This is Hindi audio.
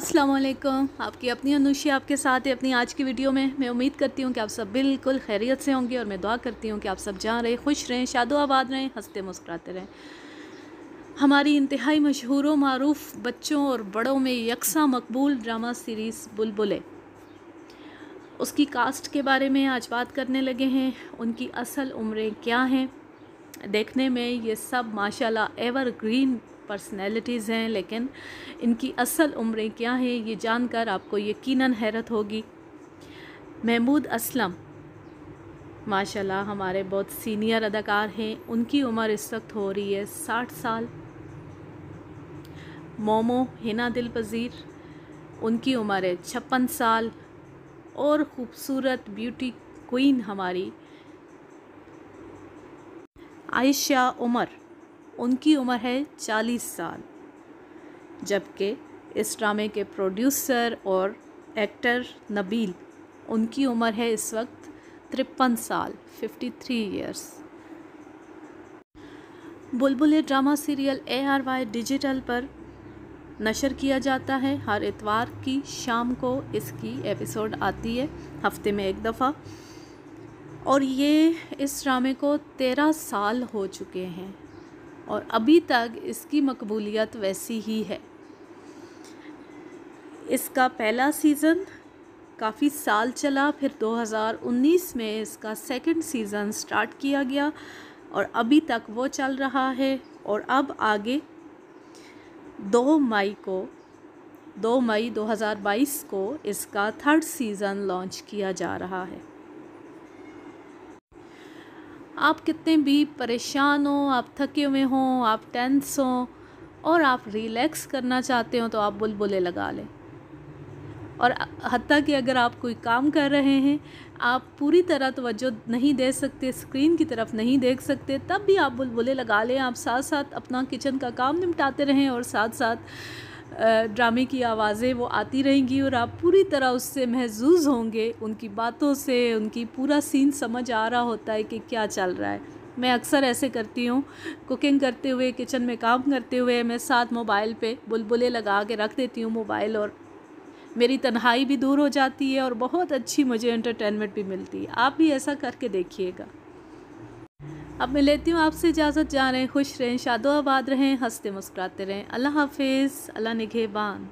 अस्सलाम वालेकुम। आपकी अपनी अनुशी आपके साथ है अपनी आज की वीडियो में। मैं उम्मीद करती हूँ कि आप सब बिल्कुल खैरियत से होंगे और मैं दुआ करती हूँ कि आप सब जहाँ रहें खुश रहें, शादो आबाद रहें, हंसते मुस्कुराते रहें। हमारी इंतहाई मशहूर व मारूफ बच्चों और बड़ों में यकसा मकबूल ड्रामा सीरीज़ बुलबुलें, उसकी कास्ट के बारे में आज बात करने लगे हैं। उनकी असल उम्रें क्या हैं? देखने में ये सब माशाल्लाह एवरग्रीन पर्सनैलिटीज़ हैं, लेकिन इनकी असल उम्रें क्या हैं ये जानकर आपको यकीनन हैरत होगी। महमूद असलम माशाल्लाह हमारे बहुत सीनियर अदाकार हैं। उनकी उम्र इस वक्त हो रही है 60 साल। मोमो हिना दिलपजीर, उनकी उम्र है 56 साल। और ख़ूबसूरत ब्यूटी क्वीन हमारी आयशा उमर, उनकी उम्र है 40 साल। जबकि इस ड्रामे के प्रोड्यूसर और एक्टर नबील, उनकी उम्र है इस वक्त 53 साल, 53 इयर्स। बुलबुलें ड्रामा सीरियल ARY डिजिटल पर नशर किया जाता है। हर इतवार की शाम को इसकी एपिसोड आती है, हफ्ते में एक दफ़ा। और ये इस ड्रामे को 13 साल हो चुके हैं और अभी तक इसकी मकबूलियत वैसी ही है। इसका पहला सीज़न काफ़ी साल चला, फिर 2019 में इसका सेकंड सीज़न स्टार्ट किया गया और अभी तक वो चल रहा है। और अब आगे 2 मई 2022 को इसका थर्ड सीज़न लॉन्च किया जा रहा है। आप कितने भी परेशान हो, आप थके हुए हों, आप टेंस हों और आप रिलैक्स करना चाहते हो तो आप बुलबुलें लगा लें। और हत्ता कि अगर आप कोई काम कर रहे हैं, आप पूरी तरह तवज्जो नहीं दे सकते, स्क्रीन की तरफ नहीं देख सकते, तब भी आप बुलबुलें लगा लें। आप साथ साथ अपना किचन का काम निपटाते रहें और साथ साथ ड्रामे की आवाज़ें वो आती रहेंगी और आप पूरी तरह उससे महजूज़ होंगे। उनकी बातों से उनकी पूरा सीन समझ आ रहा होता है कि क्या चल रहा है। मैं अक्सर ऐसे करती हूँ, कुकिंग करते हुए, किचन में काम करते हुए मैं साथ मोबाइल पे बुलबुलें लगा के रख देती हूँ मोबाइल, और मेरी तन्हाई भी दूर हो जाती है और बहुत अच्छी मुझे एंटरटेनमेंट भी मिलती है। आप भी ऐसा करके देखिएगा। अब मैं लेती हूँ आपसे इजाज़त। जा रहें खुश रहें, शादो आबाद रहें, हंसते मुस्कुराते रहें। अल्लाह हाफिज़, अल्लाह निगहबान।